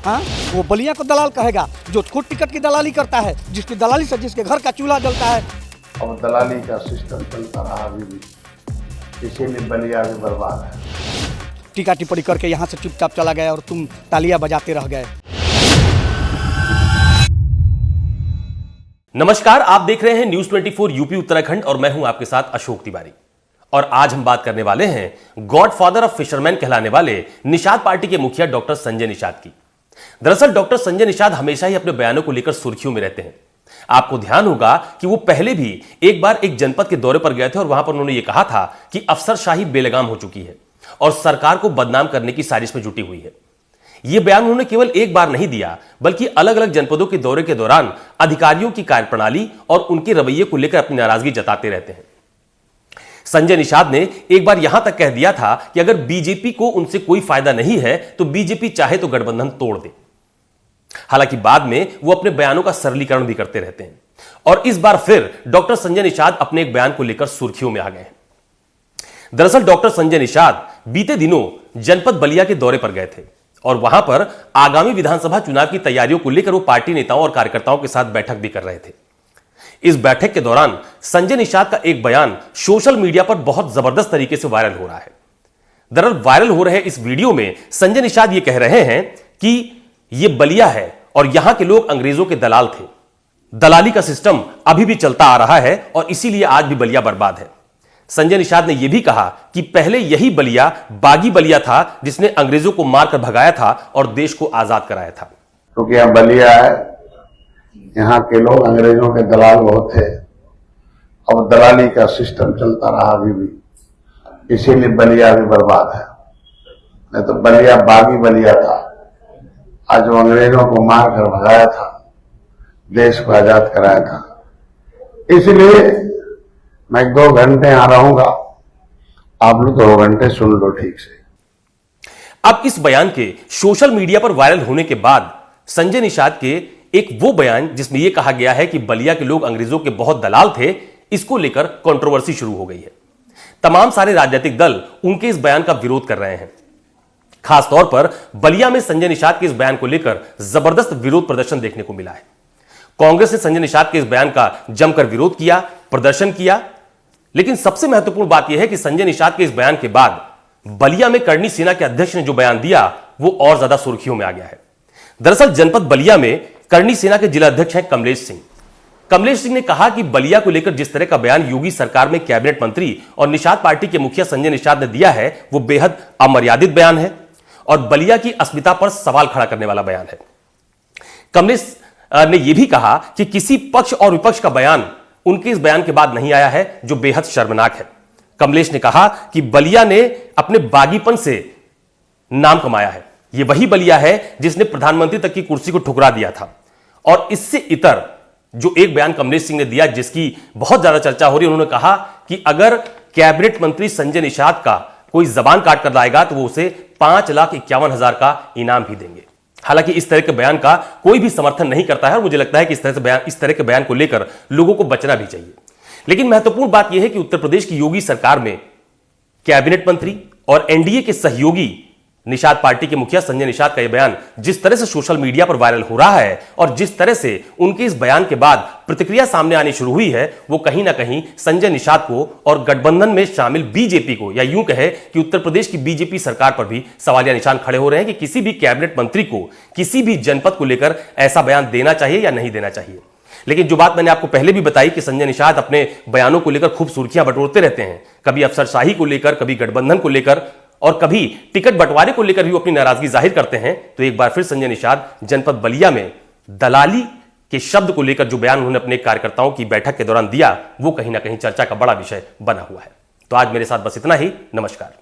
हाँ, वो बलिया को दलाल कहेगा जो खुद टिकट की दलाली करता है, जिसकी दलाली से जिसके घर का चूल्हा जलता है। और दलाली का सिस्टम चलता रहा अभी भी, इसीलिए बलिया भी बर्बाद है। टीका टिप्पणी करके यहाँ से चुपचाप चला गया और तुम तालियां बजाते रह गए। नमस्कार, आप देख रहे हैं न्यूज 24 यूपी उत्तराखंड और मैं हूं आपके साथ अशोक तिवारी। और आज हम बात करने वाले हैं गॉडफादर ऑफ फिशरमैन कहलाने वाले निषाद पार्टी के मुखिया डॉक्टर संजय निषाद की। दरअसल डॉक्टर संजय निषाद हमेशा ही अपने बयानों को लेकर सुर्खियों में रहते हैं। आपको ध्यान होगा कि वो पहले भी एक बार एक जनपद के दौरे पर गए थे और वहां पर उन्होंने ये कहा था कि अफसरशाही बेलगाम हो चुकी है और सरकार को बदनाम करने की साजिश में जुटी हुई है। यह बयान उन्होंने केवल एक बार नहीं दिया, बल्कि अलग अलग जनपदों के दौरे के दौरान अधिकारियों की कार्यप्रणाली और उनके रवैये को लेकर अपनी नाराजगी जताते रहते हैं। संजय निषाद ने एक बार यहां तक कह दिया था कि अगर बीजेपी को उनसे कोई फायदा नहीं है तो बीजेपी चाहे तो गठबंधन तोड़ दे। हालांकि बाद में वो अपने बयानों का सरलीकरण भी करते रहते हैं और इस बार फिर डॉक्टर संजय निषाद अपने एक बयान को लेकर सुर्खियों में आ गए हैं। दरअसल डॉक्टर संजय निषाद बीते दिनों जनपद बलिया के दौरे पर गए थे और वहां पर आगामी विधानसभा चुनाव की तैयारियों को लेकर वो पार्टी नेताओं और कार्यकर्ताओं के साथ बैठक भी कर रहे थे। इस बैठक के दौरान संजय निषाद का एक बयान सोशल मीडिया पर बहुत जबरदस्त तरीके से वायरल हो रहा है। दरअसल वायरल हो रहे इस वीडियो में संजय निषाद ये कह रहे हैं कि यह बलिया है और यहां के लोग अंग्रेजों के दलाल थे। दलाली का सिस्टम अभी भी चलता आ रहा है और इसीलिए आज भी बलिया बर्बाद है। संजय निषाद ने यह भी कहा कि पहले यही बलिया बागी बलिया था जिसने अंग्रेजों को मारकर भगाया था और देश को आजाद कराया था। क्योंकि यहाँ बलिया है, यहाँ के लोग अंग्रेजों के दलाल बहुत थे और दलाली का सिस्टम चलता रहा अभी भी, इसीलिए बलिया भी बर्बाद है। नहीं तो बलिया बागी बलिया था, आज वो अंग्रेजों को मारकर भगाया था, देश को आजाद कराया था। इसलिए मैं 2 घंटे यहां रहूंगा, आप लोग 2 घंटे सुन लो ठीक से। अब इस बयान के सोशल मीडिया पर वायरल होने के बाद संजय निषाद के एक वो बयान जिसमें यह कहा गया है कि बलिया के लोग अंग्रेजों के बहुत दलाल थे, इसको लेकर कंट्रोवर्सी शुरू हो गई है। तमाम सारे राजनीतिक दल उनके इस बयान का विरोध कर रहे हैं। खासतौर पर बलिया में संजय निषाद के इस बयान को लेकर जबरदस्त विरोध प्रदर्शन देखने को मिला है। कांग्रेस ने संजय निषाद के इस बयान का जमकर विरोध किया, प्रदर्शन किया, लेकिन सबसे महत्वपूर्ण बात यह है कि संजय निषाद के इस बयान के बाद बलिया में करनी सेना के अध्यक्ष ने जो बयान दिया वो और ज्यादा सुर्खियों में आ गया है। दरअसल जनपद बलिया में करनी सेना के जिला अध्यक्ष हैं कमलेश सिंह। कमलेश सिंह ने कहा कि बलिया को लेकर जिस तरह का बयान योगी सरकार में कैबिनेट मंत्री और निषाद पार्टी के मुखिया संजय निषाद ने दिया है वो बेहद अमर्यादित बयान है और बलिया की अस्मिता पर सवाल खड़ा करने वाला बयान है। कमलेश ने यह भी कहा कि किसी पक्ष और विपक्ष का बयान उनके इस बयान के बाद नहीं आया है, जो बेहद शर्मनाक है। कमलेश ने कहा कि बलिया ने अपने बागीपन से नाम कमाया है। यह वही बलिया है जिसने प्रधानमंत्री तक की कुर्सी को ठुकरा दिया था। और इससे इतर जो एक बयान कमलेश सिंह ने दिया जिसकी बहुत ज्यादा चर्चा हो रही है, उन्होंने कहा कि अगर कैबिनेट मंत्री संजय निषाद का कोई जबान काट कर लाएगा तो वो उसे 5,51,000 का इनाम भी देंगे। हालांकि इस तरह के बयान का कोई भी समर्थन नहीं करता है और मुझे लगता है कि इस तरह के बयान को लेकर लोगों को बचना भी चाहिए। लेकिन महत्वपूर्ण बात यह है कि उत्तर प्रदेश की योगी सरकार में कैबिनेट मंत्री और एनडीए के सहयोगी निषाद पार्टी के मुखिया संजय निषाद का यह बयान जिस तरह से सोशल मीडिया पर वायरल हो रहा है और जिस तरह से उनके इस बयान के बाद प्रतिक्रिया सामने आनी शुरू हुई है, वो कहीं ना कहीं संजय निषाद को और गठबंधन में शामिल बीजेपी को, या यूं कहे कि उत्तर प्रदेश की बीजेपी सरकार पर भी सवालिया निशान खड़े हो रहे हैं कि किसी भी कैबिनेट मंत्री को किसी भी जनपद को लेकर ऐसा बयान देना चाहिए या नहीं देना चाहिए। लेकिन जो बात मैंने आपको पहले भी बताई कि संजय निषाद अपने बयानों को लेकर खूब सुर्खियां बटोरते रहते हैं, कभी अफसरशाही को लेकर, कभी गठबंधन को लेकर और कभी टिकट बंटवारे को लेकर भी वो अपनी नाराजगी जाहिर करते हैं। तो एक बार फिर संजय निषाद जनपद बलिया में दलाली के शब्द को लेकर जो बयान उन्होंने अपने कार्यकर्ताओं की बैठक के दौरान दिया वो कहीं ना कहीं चर्चा का बड़ा विषय बना हुआ है। तो आज मेरे साथ बस इतना ही। नमस्कार।